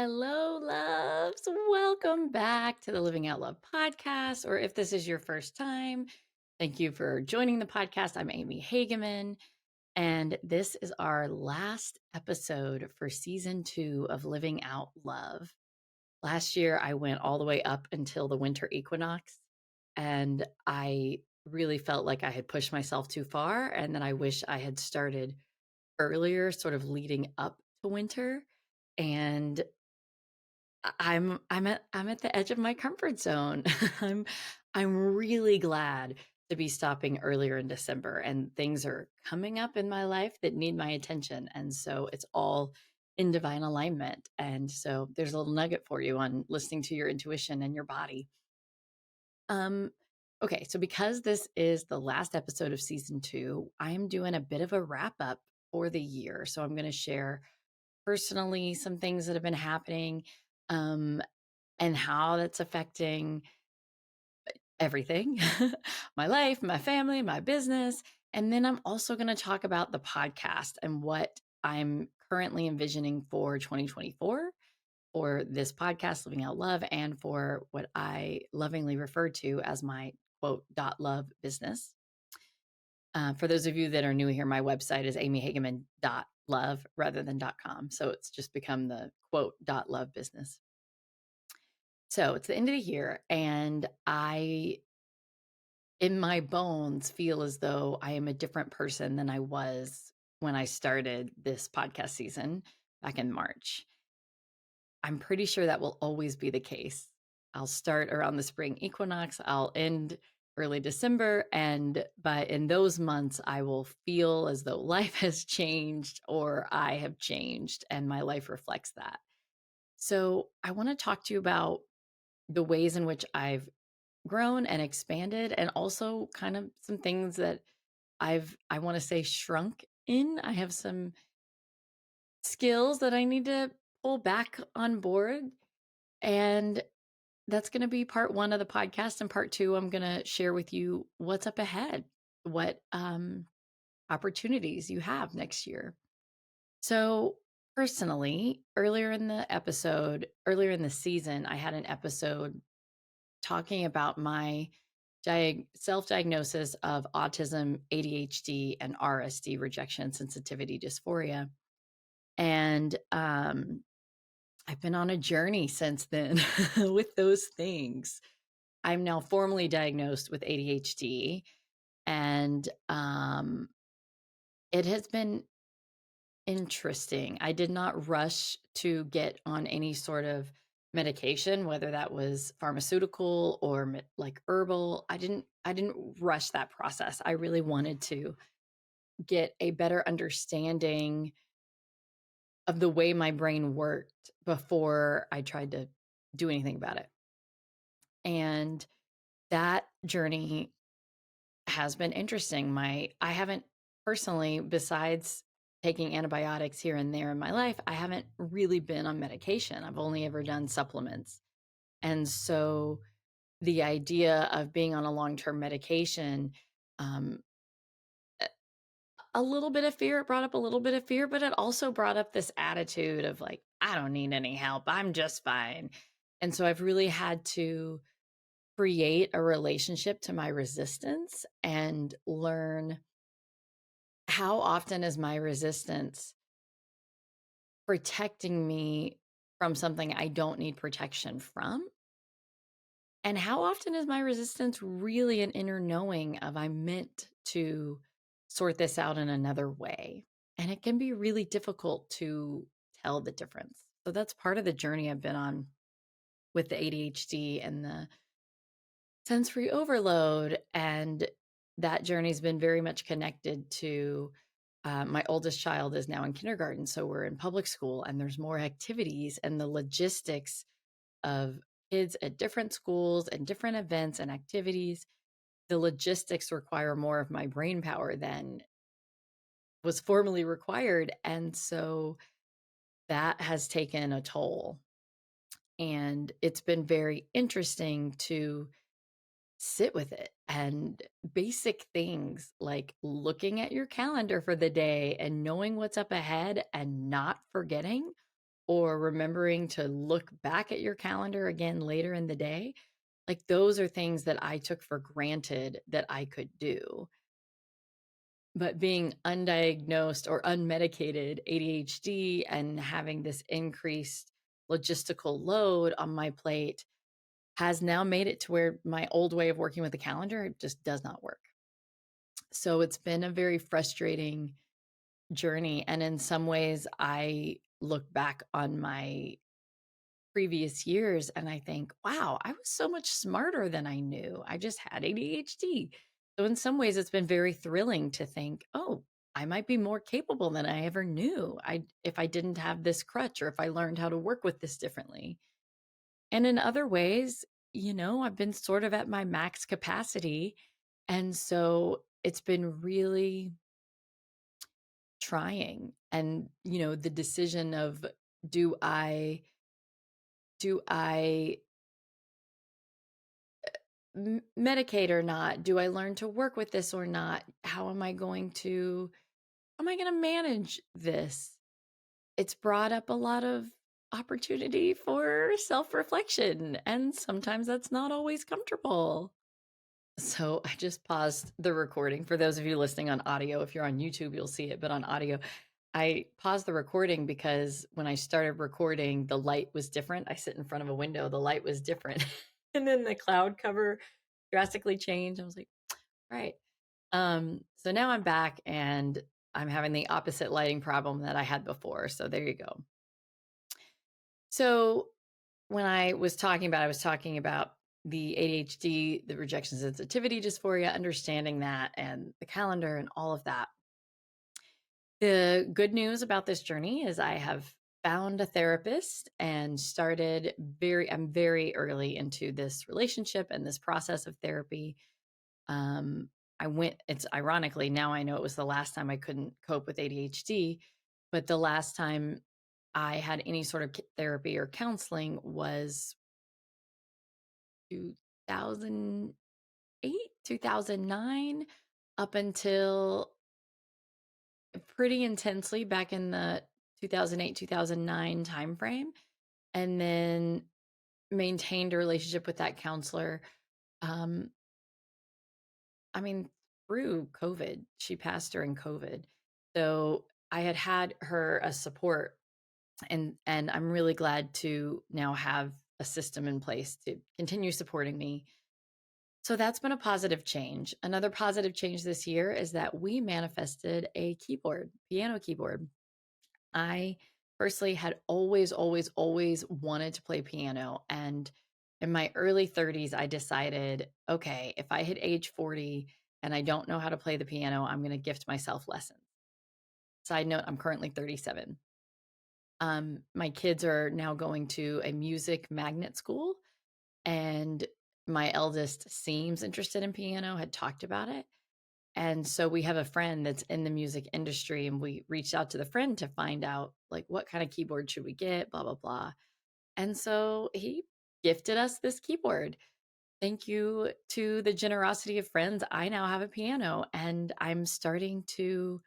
Hello, loves. Welcome back to the Living Out Love podcast. Or if this is your first time, thank you for joining the podcast. I'm Amy Hageman, and this is our last episode for season 2 of Living Out Love. Last year, I went all the way up until the winter equinox, and I really felt like I had pushed myself too far, and that I wish I had started earlier, sort of leading up to winter. And I'm at the edge of my comfort zone. I'm I'm really glad to be stopping earlier in December, and things are coming up in my life that need my attention, and so it's all in divine alignment. And so there's a little nugget for you on listening to your intuition and your body. Um okay, so because this is the last episode of season 2, I'm doing a bit of a wrap up for the year. So I'm going to share personally some things that have been happening. Um, and how that's affecting everything my life, my family, my business. And then I'm also going to talk about the podcast and what I'm currently envisioning for 2024 for this podcast, Living Out Love, and for what I lovingly refer to as my quote, .love business. For those of you that are new here, my website is amyhageman.love rather than .com. So it's just become the quote, .love business. So it's the end of the year, and I, in my bones, feel as though I am a different person than I was when I started this podcast season back in March. I'm pretty sure that will always be the case. I'll start around the spring equinox, I'll end early December, and in those months, I will feel as though life has changed or I have changed, and my life reflects that. So I want to talk to you about the ways in which I've grown and expanded, and also kind of some things that I want to say shrunk in. I have some skills that I need to pull back on board, and that's going to be part 1 of the podcast. And part 2, I'm going to share with you what's up ahead, what opportunities you have next year. So personally, earlier in the season, I had an episode talking about my self-diagnosis of autism, ADHD, and RSD, rejection sensitivity dysphoria. And I've been on a journey since then with those things. I'm now formally diagnosed with ADHD, and it has been interesting. I did not rush to get on any sort of medication, whether that was pharmaceutical or like herbal. I didn't rush that process. I really wanted to get a better understanding of the way my brain worked before I tried to do anything about it. And that journey has been interesting. I haven't personally, besides taking antibiotics here and there in my life, I haven't really been on medication. I've only ever done supplements. And so the idea of being on a long-term medication, um, a little bit of fear, it brought up a little bit of fear, but it also brought up this attitude of like, I don't need any help. I'm just fine. And so I've really had to create a relationship to my resistance and learn how often is my resistance protecting me from something I don't need protection from? And how often is my resistance really an inner knowing of I'm meant to sort this out in another way? And it can be really difficult to tell the difference. So that's part of the journey I've been on with the ADHD and the sensory overload. And that journey's been very much connected to my oldest child is now in kindergarten. So we're in public school and there's more activities, and the logistics of kids at different schools and different events and activities. The logistics require more of my brain power than was formerly required. And so that has taken a toll. And it's been very interesting to sit with it, and basic things like looking at your calendar for the day and knowing what's up ahead and not forgetting or remembering to look back at your calendar again later in the day, like those are things that I took for granted that I could do. But being undiagnosed or unmedicated ADHD and having this increased logistical load on my plate has now made it to where my old way of working with the calendar just does not work. So it's been a very frustrating journey. And in some ways, I look back on my previous years and I think, wow, I was so much smarter than I knew. I just had ADHD. So in some ways, it's been very thrilling to think, oh, I might be more capable than I ever knew. If I didn't have this crutch or if I learned how to work with this differently. And in other ways, I've been sort of at my max capacity. And so it's been really trying. And, the decision of do I medicate or not? Do I learn to work with this or not? How am I going to manage this? It's brought up a lot of opportunity for self-reflection, and sometimes that's not always comfortable. So I just paused the recording. For those of you listening on audio, if you're on YouTube, you'll see it, but on audio, I paused the recording because when I started recording, the light was different. I sit in front of a window, the light was different. And then the cloud cover drastically changed. I was like, all right. So now I'm back and I'm having the opposite lighting problem that I had before. So there you go. So when I was talking about the ADHD, the rejection sensitivity dysphoria, understanding that and the calendar and all of that. The good news about this journey is I have found a therapist and I'm very early into this relationship and this process of therapy. Um, it's ironically, now I know it was the last time I couldn't cope with ADHD, but the last time I had any sort of therapy or counseling was 2008, 2009, up until pretty intensely back in the 2008, 2009 timeframe, and then maintained a relationship with that counselor. Um, I mean, through COVID, she passed during COVID. So I had her as support, and I'm really glad to now have a system in place to continue supporting me. So that's been a positive change. Another positive change this year is that we manifested a piano keyboard. I personally had always, always, always wanted to play piano. And in my early 30s, I decided, okay, if I hit age 40 and I don't know how to play the piano, I'm going to gift myself lessons. Side note, I'm currently 37. My kids are now going to a music magnet school, and my eldest seems interested in piano, had talked about it. And so we have a friend that's in the music industry, and we reached out to the friend to find out like what kind of keyboard should we get, blah, blah, blah. And so he gifted us this keyboard. Thank you to the generosity of friends. I now have a piano and I'm starting to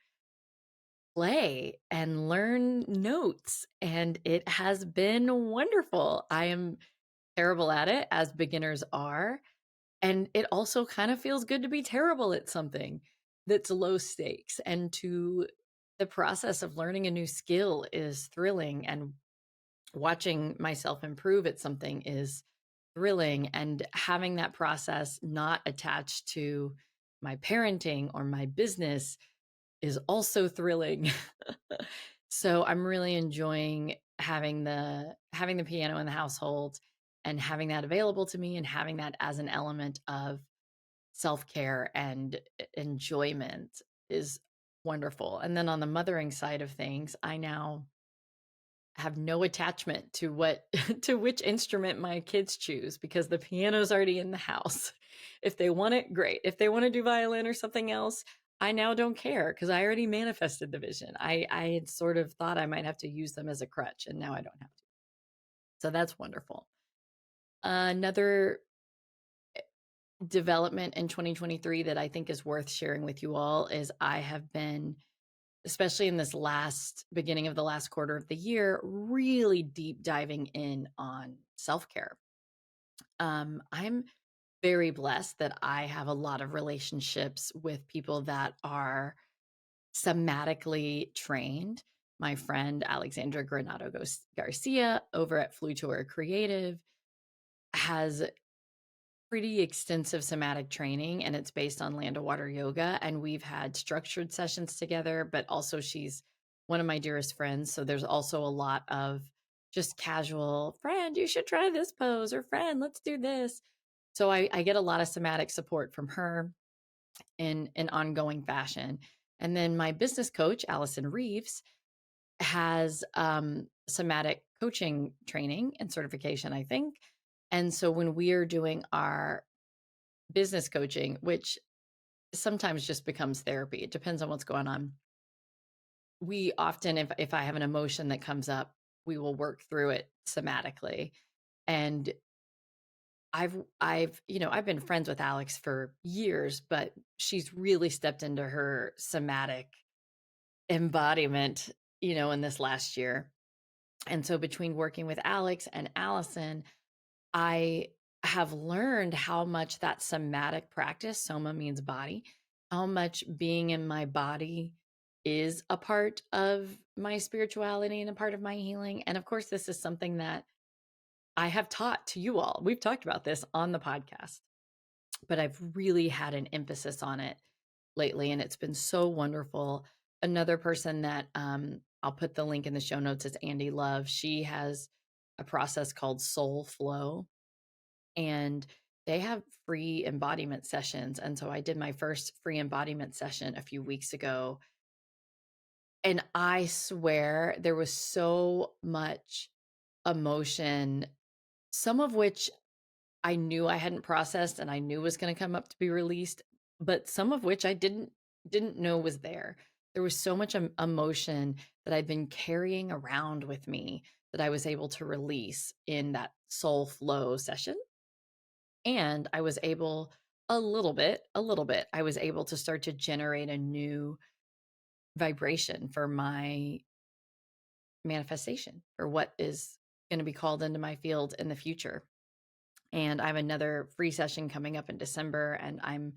play and learn notes, and it has been wonderful. I am terrible at it, as beginners are. And it also kind of feels good to be terrible at something that's low stakes. And the process of learning a new skill is thrilling. And watching myself improve at something is thrilling. And having that process not attached to my parenting or my business is also thrilling. So I'm really enjoying having the piano in the household and having that available to me and having that as an element of self-care and enjoyment is wonderful. And then on the mothering side of things, I now have no attachment to to which instrument my kids choose because the piano's already in the house. If they want it, great. If they want to do violin or something else, I now don't care because I already manifested the vision. I had sort of thought I might have to use them as a crutch, and now I don't have to. So that's wonderful. Another development in 2023 that I think is worth sharing with you all is I have been especially in this last beginning of the last quarter of the year, really deep diving in on self care. I'm very blessed that I have a lot of relationships with people that are somatically trained. My friend Alexandra Granado Garcia over at Flutor Creative has pretty extensive somatic training, and it's based on land to water yoga. And we've had structured sessions together, but also she's one of my dearest friends. So there's also a lot of just casual, friend, you should try this pose, or friend, let's do this. So I get a lot of somatic support from her in an ongoing fashion. And then my business coach, Allison Reeves, has somatic coaching training and certification, I think. And so when we are doing our business coaching, which sometimes just becomes therapy, it depends on what's going on. We often, if I have an emotion that comes up, we will work through it somatically. And I've been friends with Alex for years, but she's really stepped into her somatic embodiment, in this last year. And so between working with Alex and Allison, I have learned how much that somatic practice, soma means body, how much being in my body is a part of my spirituality and a part of my healing. And of course, this is something that I have taught to you all. We've talked about this on the podcast, but I've really had an emphasis on it lately, and it's been so wonderful. Another person that I'll put the link in the show notes is Andy Love. She has a process called Soul Flow, and they have free embodiment sessions. And so I did my first free embodiment session a few weeks ago. And I swear there was so much emotion, some of which I knew I hadn't processed and I knew was going to come up to be released, but some of which I didn't know was there. There was so much emotion that I'd been carrying around with me that I was able to release in that soul flow session. And I was able a little bit, I was able to start to generate a new vibration for my manifestation, for what is going to be called into my field in the future. And I have another free session coming up in December, and I'm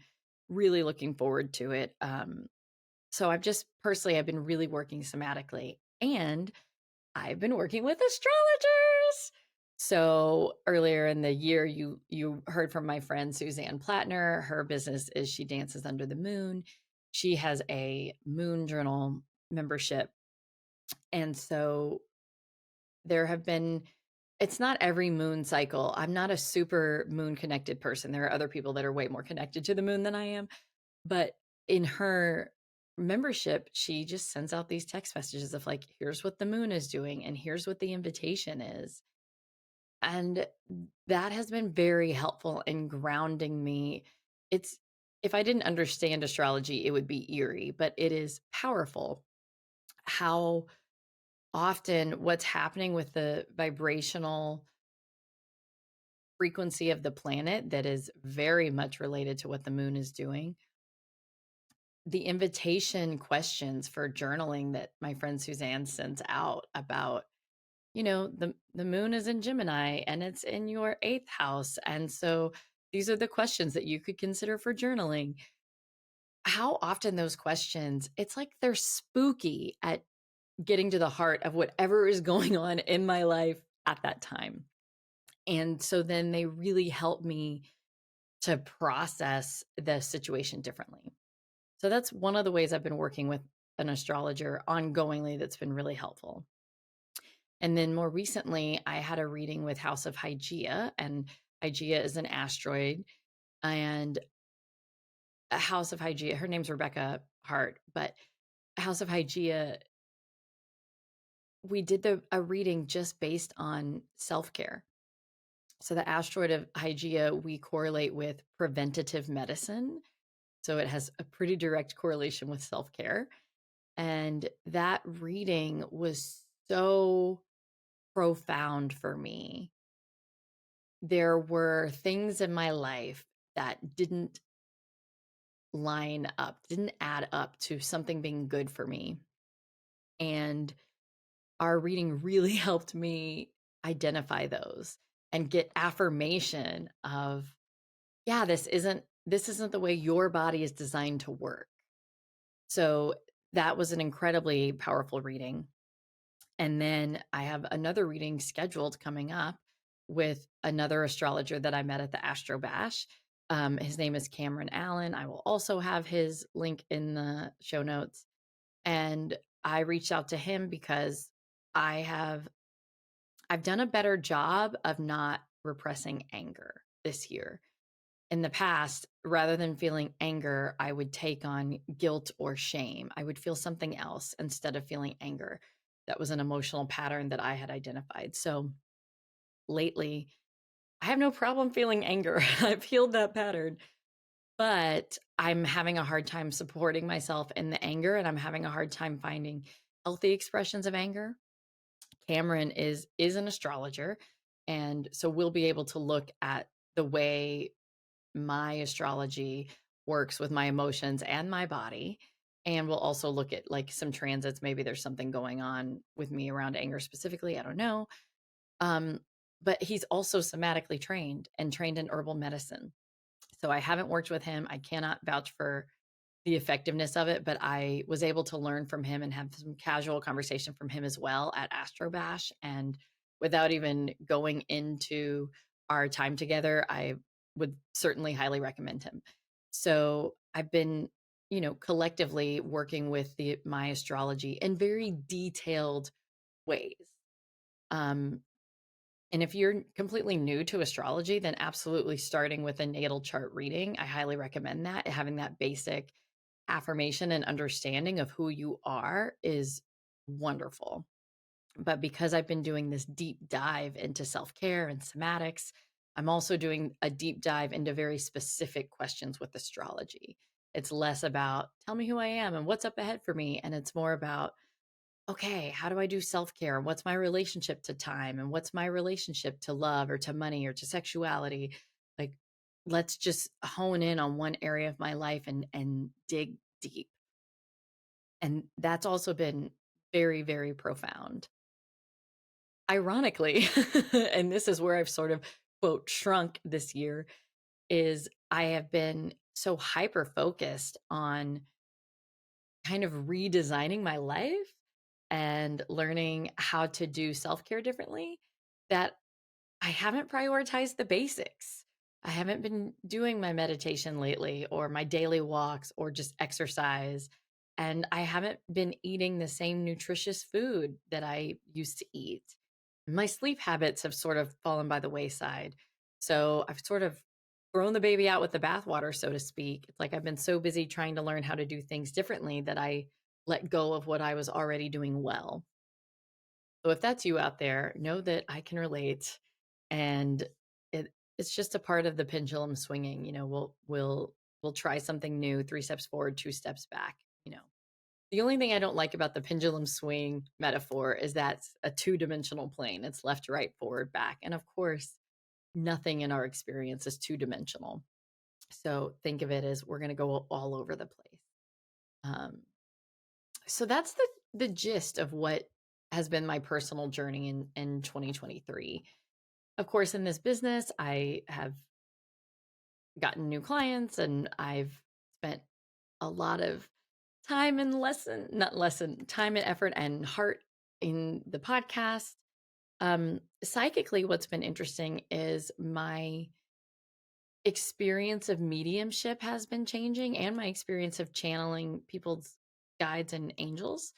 really looking forward to it. So I've been really working somatically, and I've been working with astrologers. So earlier in the year, you heard from my friend Suzanne Plattner. Her business is She Dances Under the Moon. She has a moon journal membership. And so there have been, it's not every moon cycle. I'm not a super moon connected person. There are other people that are way more connected to the moon than I am. But in her membership, she just sends out these text messages of like, here's what the moon is doing, and here's what the invitation is. And that has been very helpful in grounding me. It's, if I didn't understand astrology, it would be eerie, but it is powerful how often what's happening with the vibrational frequency of the planet that is very much related to what the moon is doing. The invitation questions for journaling that my friend Suzanne sends out about, the moon is in Gemini and it's in your 8th house. And so these are the questions that you could consider for journaling. How often those questions, it's like they're spooky at getting to the heart of whatever is going on in my life at that time. And so then they really help me to process the situation differently. So that's one of the ways I've been working with an astrologer ongoingly that's been really helpful. And then more recently, I had a reading with House of Hygeia, and Hygeia is an asteroid. And a House of Hygeia, her name's Rebecca Hart, but House of Hygeia, we did a reading just based on self-care. So the asteroid of Hygeia, we correlate with preventative medicine. So it has a pretty direct correlation with self-care. And that reading was so profound for me. There were things in my life that didn't line up, didn't add up to something being good for me. And our reading really helped me identify those and get affirmation of, yeah, this isn't the way your body is designed to work. So that was an incredibly powerful reading. And then I have another reading scheduled coming up with another astrologer that I met at the Astro Bash. His name is Cameron Allen. I will also have his link in the show notes. And I reached out to him because I have I've done a better job of not repressing anger this year. In the past, rather than feeling anger, I would take on guilt or shame. I would feel something else instead of feeling anger. That was an emotional pattern that I had identified. So lately, I have no problem feeling anger. I've healed that pattern, but I'm having a hard time supporting myself in the anger, and I'm having a hard time finding healthy expressions of anger. Cameron is an astrologer, and so we'll be able to look at the way my astrology works with my emotions and my body. And we'll also look at like some transits. Maybe there's something going on with me around anger specifically. I don't know. Um, but he's also somatically trained and trained in herbal medicine. So I haven't worked with him. I cannot vouch for the effectiveness of it, but I was able to learn from him and have some casual conversation from him as well at Astro Bash. And without even going into our time together, I would certainly highly recommend him. So I've been, collectively working with my astrology in very detailed ways. Um, and if you're completely new to astrology, then absolutely starting with a natal chart reading, I highly recommend that. Having that basic affirmation and understanding of who you are is wonderful. But because I've been doing this deep dive into self care and somatics, I'm also doing a deep dive into very specific questions with astrology. It's less about tell me who I am and what's up ahead for me. And it's more about, okay, how do I do self care? What's my relationship to time? And what's my relationship to love or to money or to sexuality? Like, let's just hone in on one area of my life and dig deep. And that's also been very, very profound. Ironically, and this is where I've sort of, quote, shrunk this year, is I have been so hyper focused on kind of redesigning my life and learning how to do self care differently that I haven't prioritized the basics. I haven't been doing my meditation lately or my daily walks or just exercise. And I haven't been eating the same nutritious food that I used to eat. My sleep habits have sort of fallen by the wayside. So I've sort of thrown the baby out with the bathwater, so to speak. It's like I've been so busy trying to learn how to do things differently that I let go of what I was already doing well. So if that's you out there, know that I can relate, and it's just a part of the pendulum swinging. We'll try something new, 3 steps forward, 2 steps back. The only thing I don't like about the pendulum swing metaphor is that's a two-dimensional plane. It's left, right, forward, back. And of course, nothing in our experience is two-dimensional. So think of it as we're going to go all over the place. Um, so that's the gist of what has been my personal journey in 2023. Of course, in this business, I have gotten new clients and I've spent a lot of time and time and effort and heart in the podcast. Psychically, what's been interesting is my experience of mediumship has been changing and my experience of channeling people's guides and angels.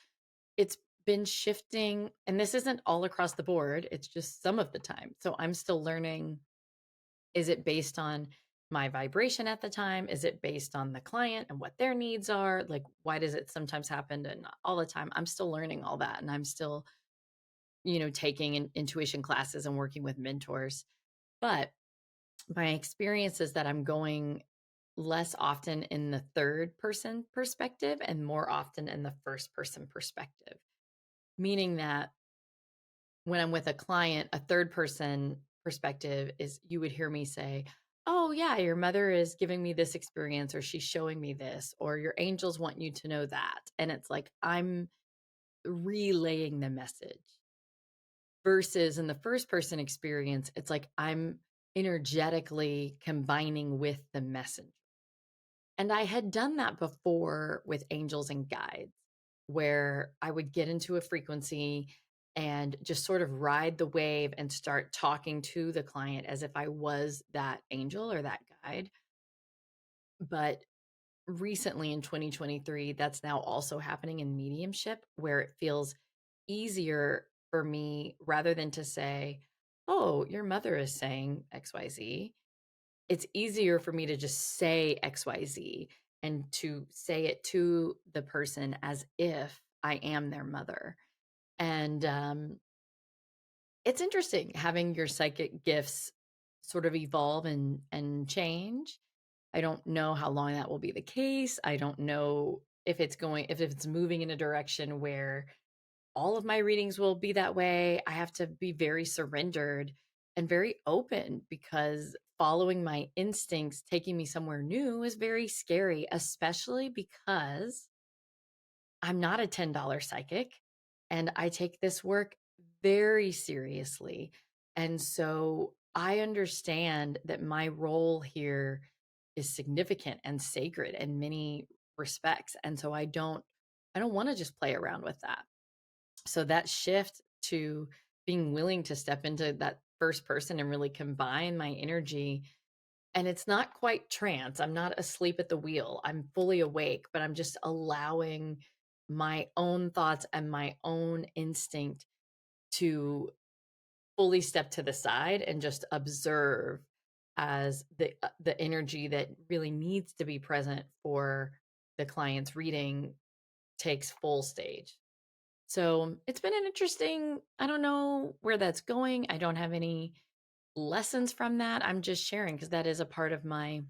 It's been shifting, and this isn't all across the board, it's just some of the time. So I'm still learning, is it based on my vibration at the time? Is it based on the client and what their needs are? Like, why does it sometimes happen and not all the time? I'm still learning all that. And I'm still, taking intuition classes and working with mentors. But my experience is that I'm going less often in the third person perspective and more often in the first person perspective, meaning that when I'm with a client, a third person perspective is you would hear me say, oh, yeah, your mother is giving me this experience, or she's showing me this, or your angels want you to know that. And it's like, I'm relaying the message. Versus in the first person experience, it's like I'm energetically combining with the messenger. And I had done that before with angels and guides, where I would get into a frequency and just sort of ride the wave and start talking to the client as if I was that angel or that guide. But recently in 2023, that's now also happening in mediumship, where it feels easier for me rather than to say, oh, your mother is saying XYZ. It's easier for me to just say XYZ and to say it to the person as if I am their mother. And it's interesting having your psychic gifts sort of evolve and change. I don't know how long that will be the case. I don't know if it's moving in a direction where all of my readings will be that way. I have to be very surrendered and very open, because following my instincts, taking me somewhere new, is very scary, especially because I'm not a $10 psychic and I take this work very seriously. And so I understand that my role here is significant and sacred in many respects. And so I don't want to just play around with that. So that shift to being willing to step into that first person and really combine my energy, and it's not quite trance. I'm not asleep at the wheel. I'm fully awake, but I'm just allowing my own thoughts and my own instinct to fully step to the side and just observe as the energy that really needs to be present for the client's reading takes full stage. So it's been an interesting, I don't know where that's going. I don't have any lessons from that. I'm just sharing because that is a part of my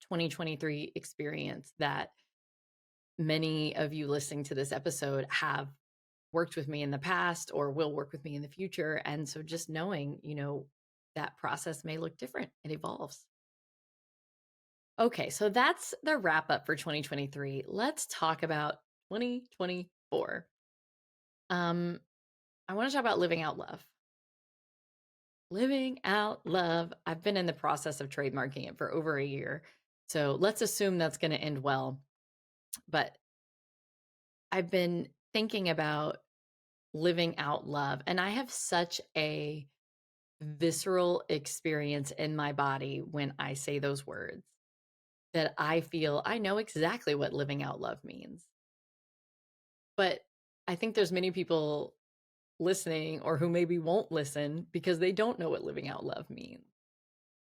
2023 experience that many of you listening to this episode have worked with me in the past or will work with me in the future. And so just knowing, that process may look different. It evolves. Okay, so that's the wrap up for 2023. Let's talk about 2024. I want to talk about living out love. Living out love. I've been in the process of trademarking it for over a year. So let's assume that's going to end well. But I've been thinking about living out love, and I have such a visceral experience in my body when I say those words that I feel I know exactly what living out love means. But I think there's many people listening or who maybe won't listen because they don't know what living out love means.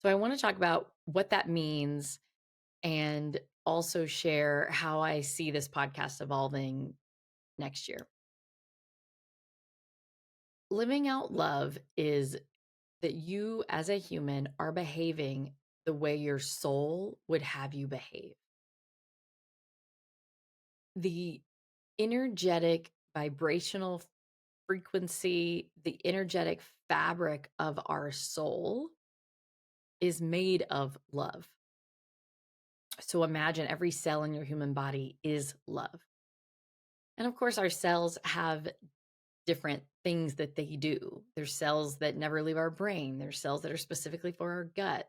So I want to talk about what that means and also share how I see this podcast evolving next year. Living out love is that you as a human are behaving the way your soul would have you behave. The energetic vibrational frequency, the energetic fabric of our soul is made of love. So imagine every cell in your human body is love. And of course, our cells have different things that they do. There's cells that never leave our brain. There's cells that are specifically for our gut.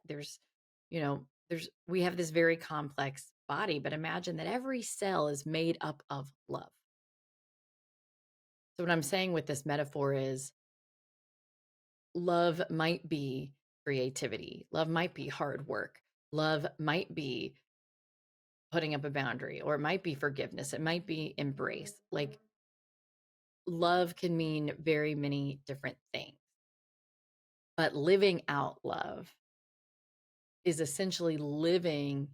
We have this very complex body, but imagine that every cell is made up of love. So what I'm saying with this metaphor is love might be creativity. Love might be hard work. Love might be putting up a boundary, or it might be forgiveness. It might be embrace. Like, love can mean very many different things. But living out love is essentially living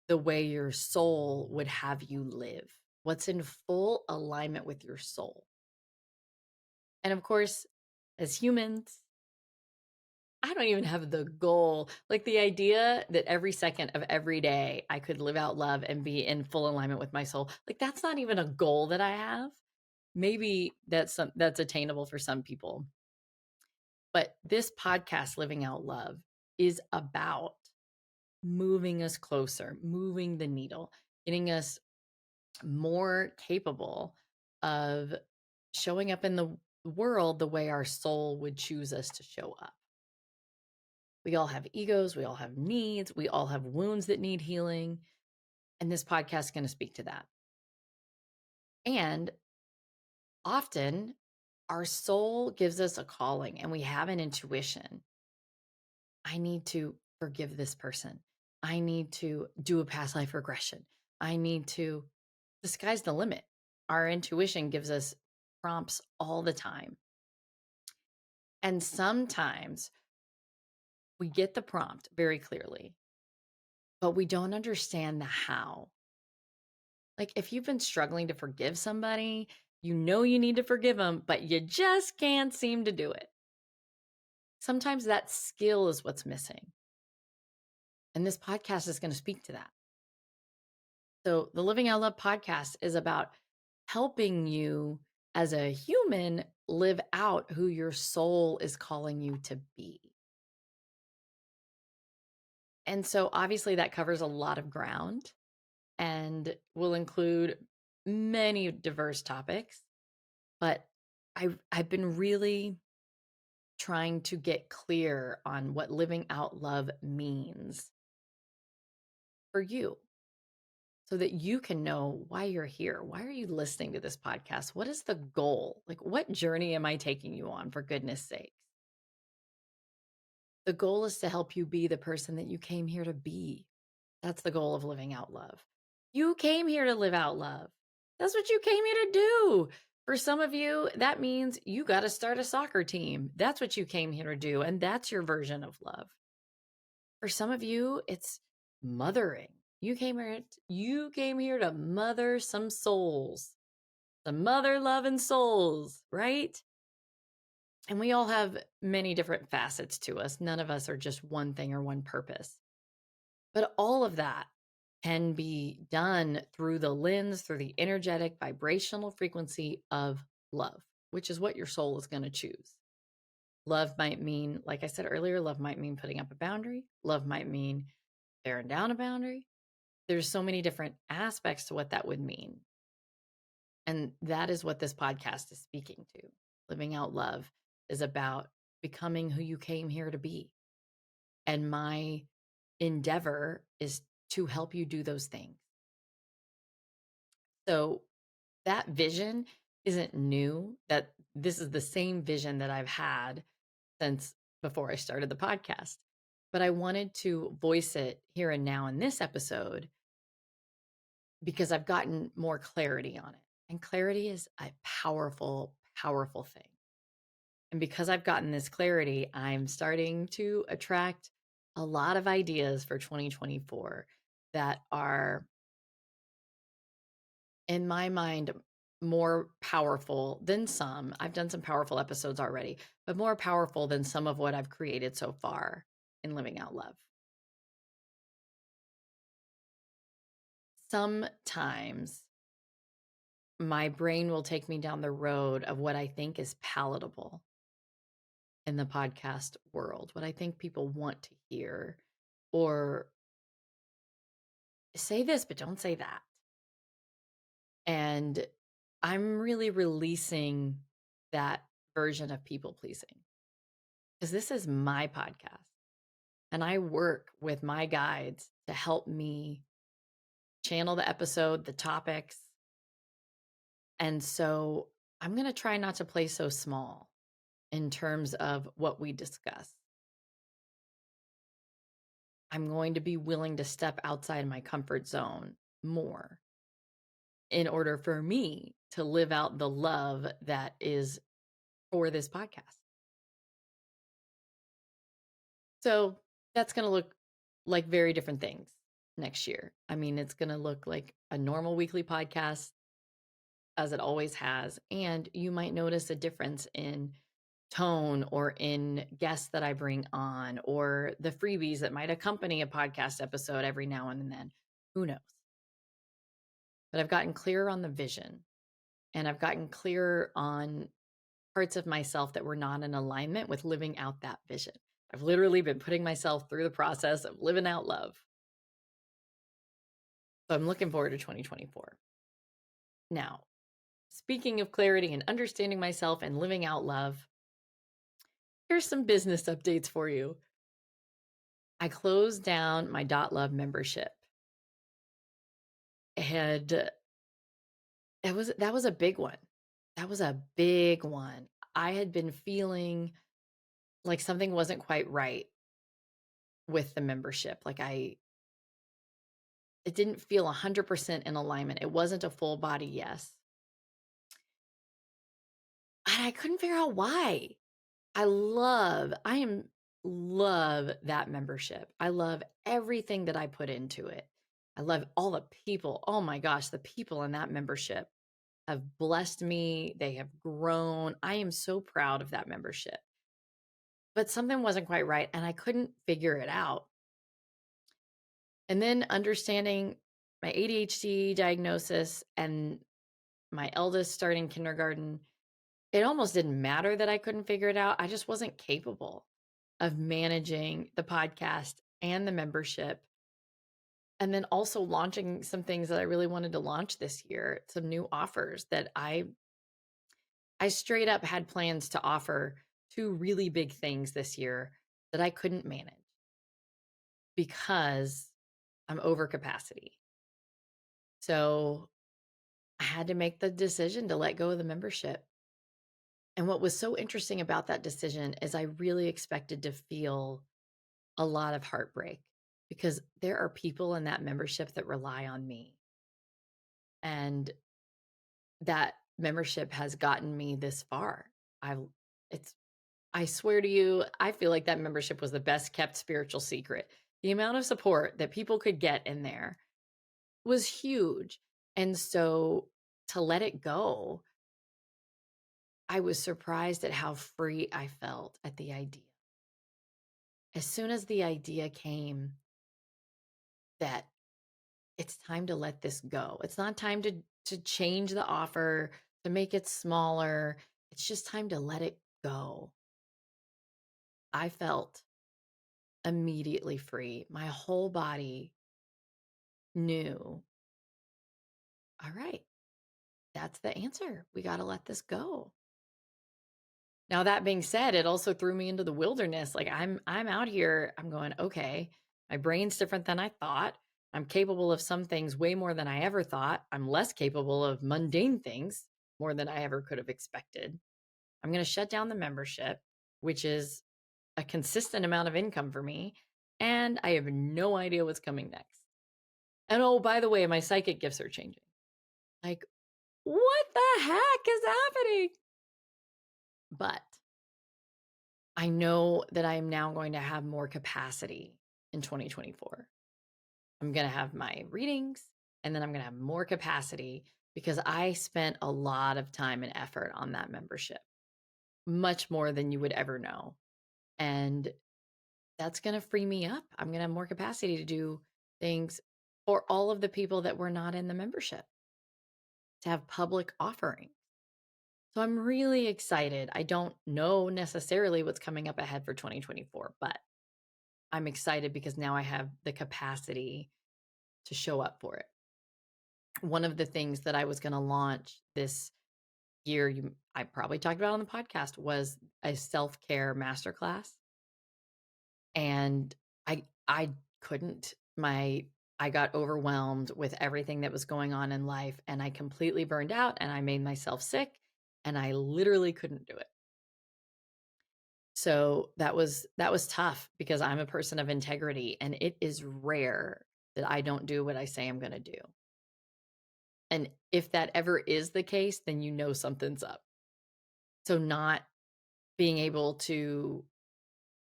the way your soul would have you live, what's in full alignment with your soul. And of course, as humans, I don't even have the goal. Like, the idea that every second of every day I could live out love and be in full alignment with my soul, like, that's not even a goal that I have. Maybe that's attainable for some people. But this podcast, Living Out Love, is about moving us closer, moving the needle, getting us more capable of showing up in the world the way our soul would choose us to show up. We all have egos, we all have needs, we all have wounds that need healing. And this podcast is going to speak to that. And often our soul gives us a calling and we have an intuition. I need to forgive this person. I need to do a past life regression. I need to, the sky's the limit. Our intuition gives us prompts all the time. And sometimes we get the prompt very clearly, but we don't understand the how. Like if you've been struggling to forgive somebody, you know you need to forgive them, but you just can't seem to do it. Sometimes that skill is what's missing. And this podcast is going to speak to that. So, the Living Out Love podcast is about helping you as a human live out who your soul is calling you to be. And so, obviously, that covers a lot of ground and will include many diverse topics. But I've been really trying to get clear on what living out love means for you so that you can know why you're here. Why are you listening to this podcast? What is the goal? Like, what journey am I taking you on, for goodness sakes? The goal is to help you be the person that you came here to be. That's the goal of living out love. You came here to live out love. That's what you came here to do. For some of you, that means you got to start a soccer team. That's what you came here to do. And that's your version of love. For some of you, it's mothering. You came here to mother some souls, some mother loving souls, right? And we all have many different facets to us. None of us are just one thing or one purpose. But all of that can be done through the lens, through the energetic vibrational frequency of love, which is what your soul is going to choose. Love might mean, like I said earlier, love might mean putting up a boundary. Love might mean tearing down a boundary. There's so many different aspects to what that would mean. And that is what this podcast is speaking to. Living out love is about becoming who you came here to be. And my endeavor is to help you do those things. So that vision isn't new, that this is the same vision that I've had since before I started the podcast. But I wanted to voice it here and now in this episode because I've gotten more clarity on it. And clarity is a powerful, powerful thing. And because I've gotten this clarity, I'm starting to attract a lot of ideas for 2024 that are, in my mind, more powerful than some. I've done some powerful episodes already, but more powerful than some of what I've created so far in Living Out Love. Sometimes my brain will take me down the road of what I think is palatable in the podcast world, what I think people want to hear, or say this, but don't say that. And I'm really releasing that version of people pleasing because this is my podcast and I work with my guides to help me channel the episode, the topics. And so I'm going to try not to play so small in terms of what we discuss. I'm going to be willing to step outside my comfort zone more in order for me to live out the love that is for this podcast. So that's going to look like very different things next year. I mean, it's going to look like a normal weekly podcast as it always has. And you might notice a difference in tone or in guests that I bring on or the freebies that might accompany a podcast episode every now and then. Who knows? But I've gotten clearer on the vision and I've gotten clearer on parts of myself that were not in alignment with living out that vision. I've literally been putting myself through the process of living out love. So I'm looking forward to 2024. Now, speaking of clarity and understanding myself and living out love, here's some business updates for you. I closed down my .love membership, and that was a big one. That was a big one. I had been feeling like something wasn't quite right with the membership. It didn't feel 100% in alignment. It wasn't a full body yes. And I couldn't figure out why. I am love that membership. I love everything that I put into it. I love all the people. Oh my gosh, the people in that membership have blessed me. They have grown. I am so proud of that membership. But something wasn't quite right and I couldn't figure it out. And then understanding my ADHD diagnosis and my eldest starting kindergarten, it almost didn't matter that I couldn't figure it out. I just wasn't capable of managing the podcast and the membership. And then also launching some things that I really wanted to launch this year, some new offers that I straight up had plans to offer two really big things this year that I couldn't manage because I'm over capacity. So I had to make the decision to let go of the membership. And what was so interesting about that decision is I really expected to feel a lot of heartbreak because there are people in that membership that rely on me. And that membership has gotten me this far. I've it's I swear to you, I feel like that membership was the best kept spiritual secret. The amount of support that people could get in there was huge. And so to let it go, I was surprised at how free I felt at the idea. As soon as the idea came that it's time to let this go. It's not time to change the offer, to make it smaller. It's just time to let it go. I felt immediately free. My whole body knew, all right, that's the answer. We got to let this go. Now that being said, it also threw me into the wilderness. Like I'm out here, I'm going, okay, my brain's different than I thought. I'm capable of some things way more than I ever thought. I'm less capable of mundane things more than I ever could have expected. I'm going to shut down the membership, which is a consistent amount of income for me, and I have no idea what's coming next. And oh, by the way, my psychic gifts are changing. Like, what the heck is happening? But I know that I'm now going to have more capacity in 2024. I'm going to have my readings and then I'm going to have more capacity because I spent a lot of time and effort on that membership, much more than you would ever know. And that's going to free me up. I'm going to have more capacity to do things for all of the people that were not in the membership, to have public offerings. So I'm really excited. I don't know necessarily what's coming up ahead for 2024, but I'm excited because now I have the capacity to show up for it. One of the things that I was going to launch this year, I probably talked about on the podcast, was a self-care masterclass. And I couldn't. I got overwhelmed with everything that was going on in life and I completely burned out and I made myself sick and I literally couldn't do it. So that was tough because I'm a person of integrity and it is rare that I don't do what I say I'm going to do. And if that ever is the case, then you know something's up. So not being able to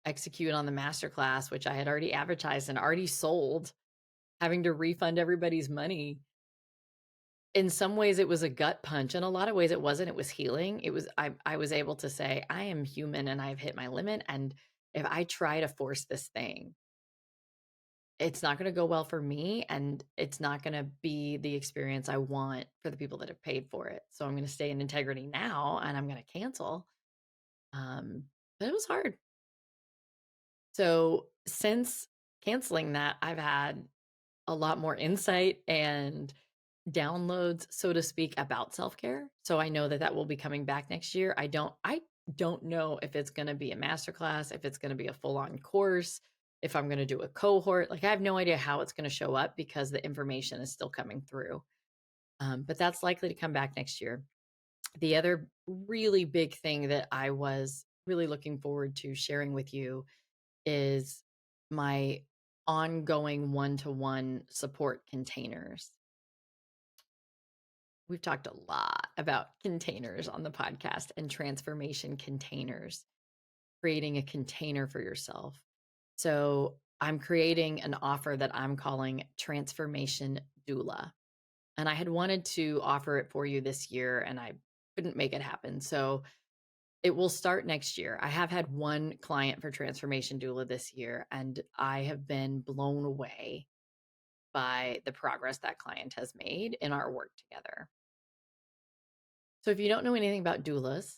execute on the masterclass, which I had already advertised and already sold, having to refund everybody's money. In some ways it was a gut punch. In a lot of ways it wasn't. It was healing. It was I was able to say, I am human and I've hit my limit. And if I try to force this thing, it's not going to go well for me and it's not going to be the experience I want for the people that have paid for it. So I'm going to stay in integrity now and I'm going to cancel. But it was hard. So since canceling that, I've had a lot more insight and downloads, so to speak, about self-care. So I know that that will be coming back next year. I don't know if it's going to be a masterclass, if it's going to be a full-on course, if I'm going to do a cohort. Like I have no idea how it's going to show up because the information is still coming through. But that's likely to come back next year. The other really big thing that I was really looking forward to sharing with you is my ongoing one-to-one support containers. We've talked a lot about containers on the podcast and transformation containers, creating a container for yourself. So I'm creating an offer that I'm calling Transformation Doula. And I had wanted to offer it for you this year and I couldn't make it happen. So it will start next year. I have had one client for Transformation Doula this year, and I have been blown away by the progress that client has made in our work together. So if you don't know anything about doulas,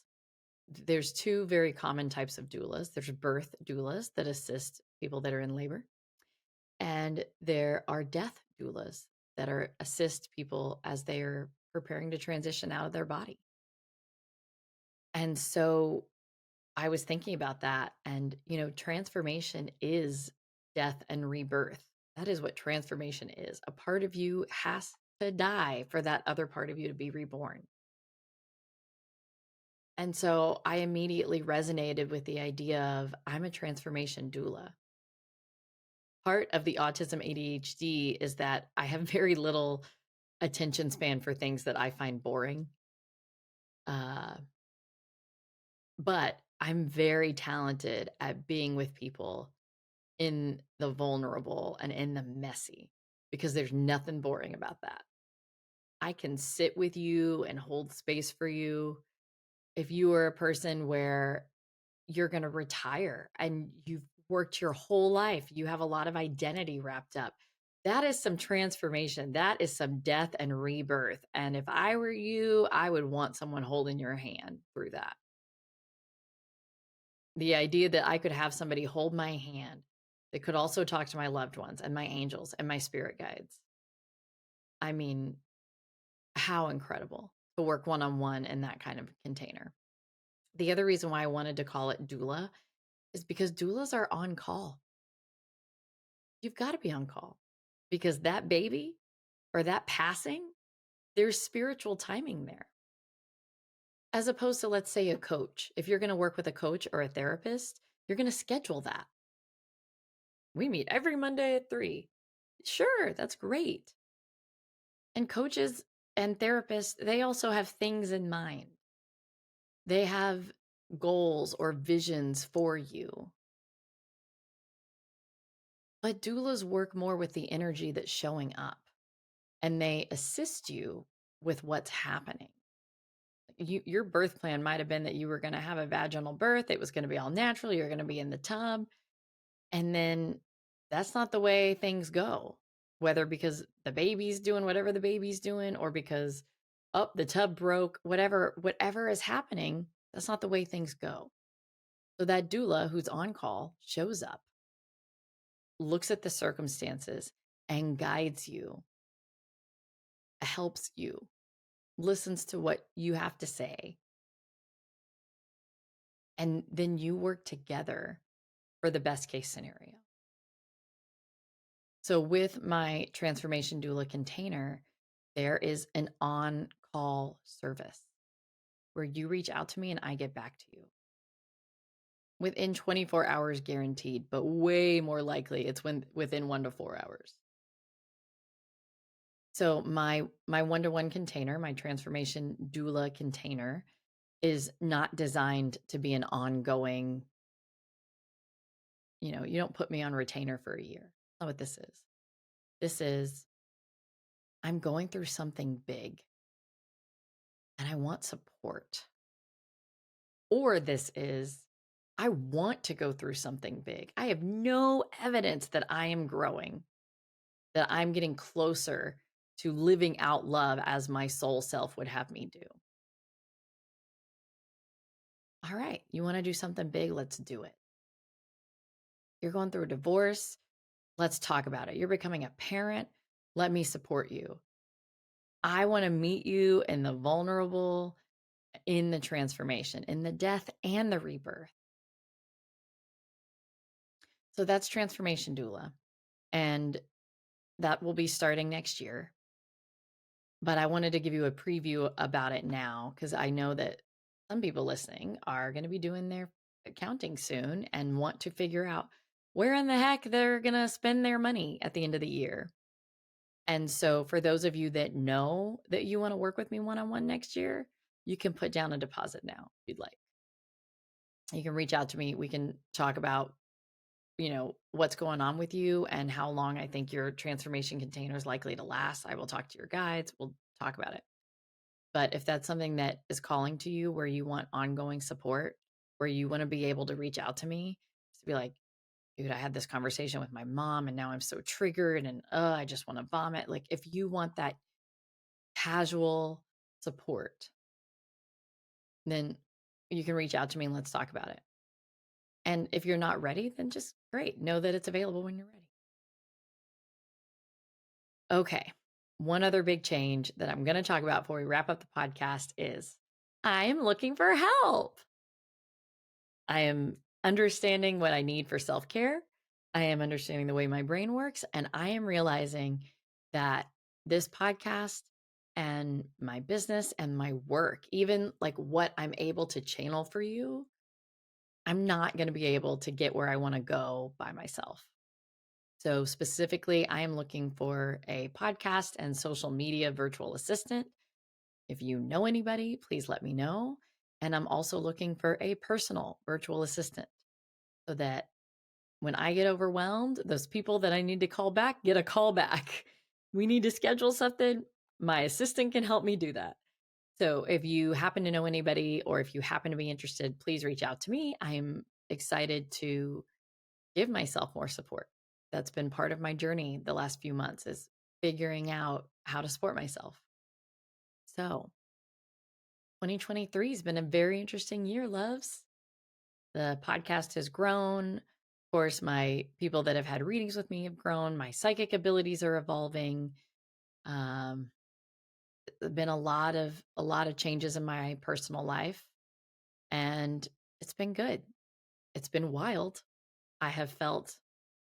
there's two very common types of doulas. There's birth doulas that assist people that are in labor, and there are death doulas that assist people as they're preparing to transition out of their body. And so I was thinking about that, and transformation is death and rebirth. That is what transformation is. A part of you has to die for that other part of you to be reborn. And so I immediately resonated with the idea of I'm a transformation doula. Part of the autism ADHD is that I have very little attention span for things that I find boring. Uh, but I'm very talented at being with people in the vulnerable and in the messy because there's nothing boring about that. I can sit with you and hold space for you. If you are a person where you're going to retire and you've worked your whole life, you have a lot of identity wrapped up. That is some transformation. That is some death and rebirth. And if I were you, I would want someone holding your hand through that. The idea that I could have somebody hold my hand that could also talk to my loved ones and my angels and my spirit guides. I mean, how incredible to work one-on-one in that kind of container. The other reason why I wanted to call it doula is because doulas are on call. You've got to be on call because that baby or that passing, there's spiritual timing there. As opposed to, let's say, a coach. If you're going to work with a coach or a therapist, you're going to schedule that. We meet every Monday at 3. Sure, that's great. And coaches and therapists, they also have things in mind. They have goals or visions for you. But doulas work more with the energy that's showing up, and they assist you with what's happening. Your birth plan might have been that you were going to have a vaginal birth. It was going to be all natural. You're going to be in the tub. And then that's not the way things go, whether because the baby's doing whatever the baby's doing or because, oh, the tub broke, whatever is happening, that's not the way things go. So that doula who's on call shows up, looks at the circumstances and guides you, helps you, listens to what you have to say. And then you work together for the best case scenario. So with my transformation doula container, there is an on-call service where you reach out to me and I get back to you. Within 24 hours guaranteed, but way more likely it's within 1 to 4 hours. So my one-to-one container, my transformation doula container, is not designed to be an ongoing, you don't put me on retainer for a year. That's not what this is. This is, I'm going through something big and I want support. Or this is, I want to go through something big. I have no evidence that I am growing, that I'm getting closer to living out love as my soul self would have me do. All right, you want to do something big? Let's do it. You're going through a divorce? Let's talk about it. You're becoming a parent? Let me support you. I want to meet you in the vulnerable, in the transformation, in the death and the rebirth. So that's Transformation Doula. And that will be starting next year. But I wanted to give you a preview about it now because I know that some people listening are going to be doing their accounting soon and want to figure out where in the heck they're going to spend their money at the end of the year. And so, for those of you that know that you want to work with me one on one next year, you can put down a deposit now if you'd like. You can reach out to me. We can talk about, what's going on with you and how long I think your transformation container is likely to last. I will talk to your guides. We'll talk about it. But if that's something that is calling to you where you want ongoing support, where you want to be able to reach out to me to be like, dude, I had this conversation with my mom and now I'm so triggered and I just want to vomit. Like, if you want that casual support, then you can reach out to me and let's talk about it. And if you're not ready, then just great. Know that it's available when you're ready. Okay. One other big change that I'm going to talk about before we wrap up the podcast is I am looking for help. I am understanding what I need for self care. I am understanding the way my brain works. And I am realizing that this podcast and my business and my work, even like what I'm able to channel for you, I'm not going to be able to get where I want to go by myself. So, specifically, I am looking for a podcast and social media virtual assistant. If you know anybody, please let me know. And I'm also looking for a personal virtual assistant so that when I get overwhelmed, those people that I need to call back get a call back. We need to schedule something. My assistant can help me do that. So if you happen to know anybody or if you happen to be interested, please reach out to me. I'm excited to give myself more support. That's been part of my journey the last few months is figuring out how to support myself. So 2023 has been a very interesting year, loves. The podcast has grown. Of course, my people that have had readings with me have grown. My psychic abilities are evolving. Um, been a lot of changes in my personal life, and it's been good. It's been wild. I have felt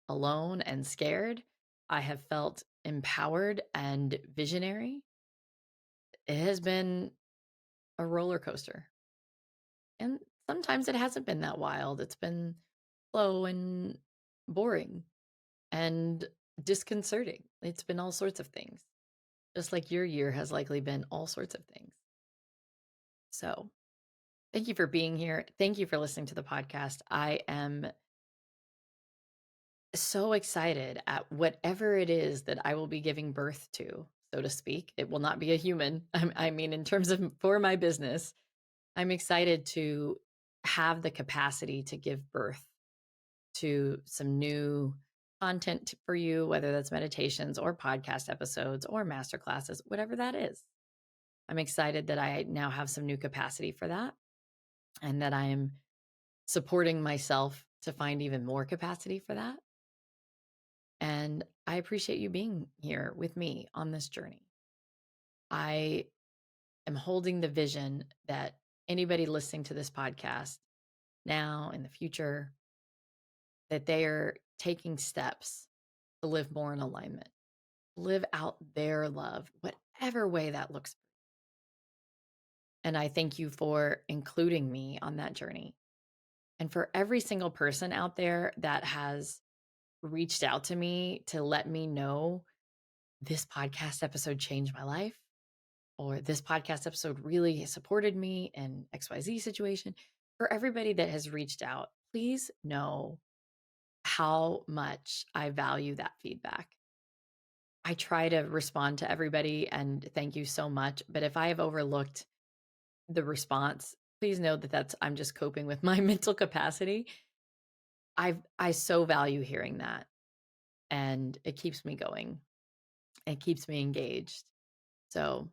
alone and scared. I have felt empowered and visionary. It has been a roller coaster. And sometimes it hasn't been that wild. It's been slow and boring and disconcerting. It's been all sorts of things, just like your year has likely been all sorts of things. So, thank you for being here. Thank you for listening to the podcast. I am so excited at whatever it is that I will be giving birth to, so to speak. It will not be a human. I mean, in terms of for my business, I'm excited to have the capacity to give birth to some new content for you, whether that's meditations or podcast episodes or masterclasses, whatever that is. I'm excited that I now have some new capacity for that and that I am supporting myself to find even more capacity for that. And I appreciate you being here with me on this journey. I am holding the vision that anybody listening to this podcast now in the future, that they are taking steps to live more in alignment, live out their love, whatever way that looks. And I thank you for including me on that journey. And for every single person out there that has reached out to me to let me know this podcast episode changed my life, or this podcast episode really supported me in XYZ situation, for everybody that has reached out, please know how much I value that feedback. I try to respond to everybody and thank you so much. But if I have overlooked the response, please know that I'm just coping with my mental capacity. I so value hearing that, and it keeps me going. It keeps me engaged. So,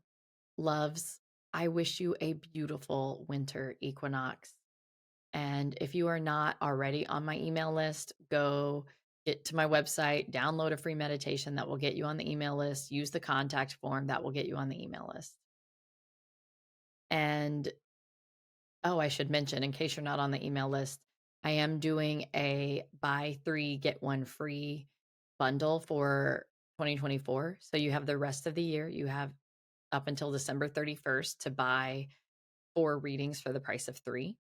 loves, I wish you a beautiful winter equinox. And if you are not already on my email list, go get to my website, download a free meditation that will get you on the email list, use the contact form that will get you on the email list. And oh, I should mention, in case you're not on the email list, I am doing a buy three, get one free bundle for 2024. So you have the rest of the year. You have up until December 31st to buy 4 readings for the price of 3.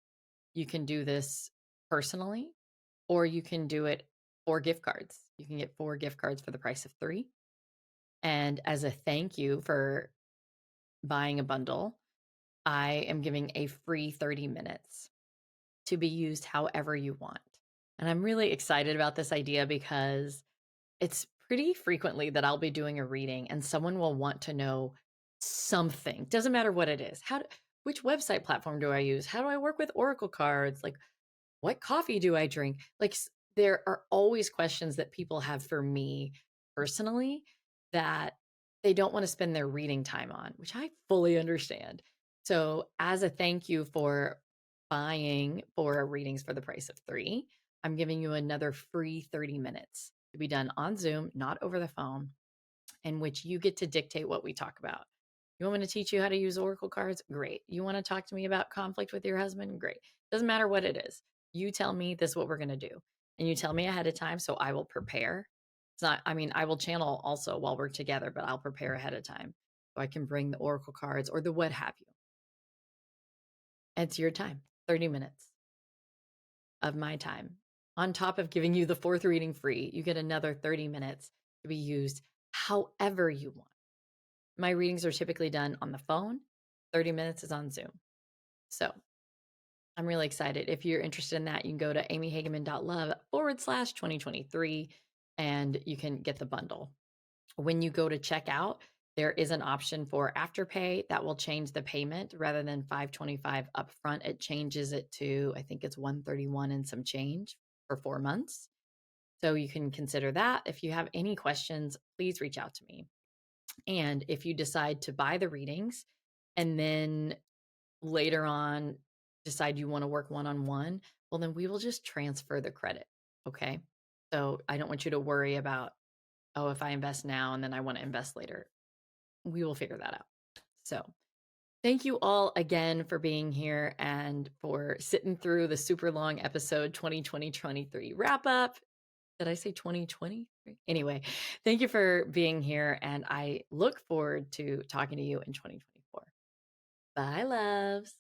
You can do this personally, or you can do it for gift cards. You can get 4 gift cards for the price of 3. And as a thank you for buying a bundle, I am giving a free 30 minutes to be used however you want. And I'm really excited about this idea because it's pretty frequently that I'll be doing a reading and someone will want to know something. Doesn't matter what it is. Which website platform do I use? How do I work with oracle cards? Like, what coffee do I drink? Like, there are always questions that people have for me personally that they don't want to spend their reading time on, which I fully understand. So, as a thank you for buying 4 readings for the price of 3, I'm giving you another free 30 minutes to be done on Zoom, not over the phone, in which you get to dictate what we talk about. You want me to teach you how to use oracle cards? Great. You want to talk to me about conflict with your husband? Great. Doesn't matter what it is. You tell me this is what we're going to do. And you tell me ahead of time so I will prepare. It's not, I mean, I will channel also while we're together, but I'll prepare ahead of time so I can bring the oracle cards or the what have you. It's your time, 30 minutes of my time. On top of giving you the 4th reading free, you get another 30 minutes to be used however you want. My readings are typically done on the phone. 30 minutes is on Zoom. So I'm really excited. If you're interested in that, you can go to amyhageman.love/2023 and you can get the bundle. When you go to checkout, there is an option for Afterpay that will change the payment rather than $525 upfront. It changes it to, I think it's $131 and some change for 4 months. So you can consider that. If you have any questions, please reach out to me. And if you decide to buy the readings and then later on decide you want to work one-on-one, well, then we will just transfer the credit. Okay. So I don't want you to worry about, oh, if I invest now and then I want to invest later. We will figure that out. So thank you all again for being here and for sitting through the super long episode 2020-23 wrap up. Did I say 2020? Anyway, thank you for being here. And I look forward to talking to you in 2024. Bye, loves.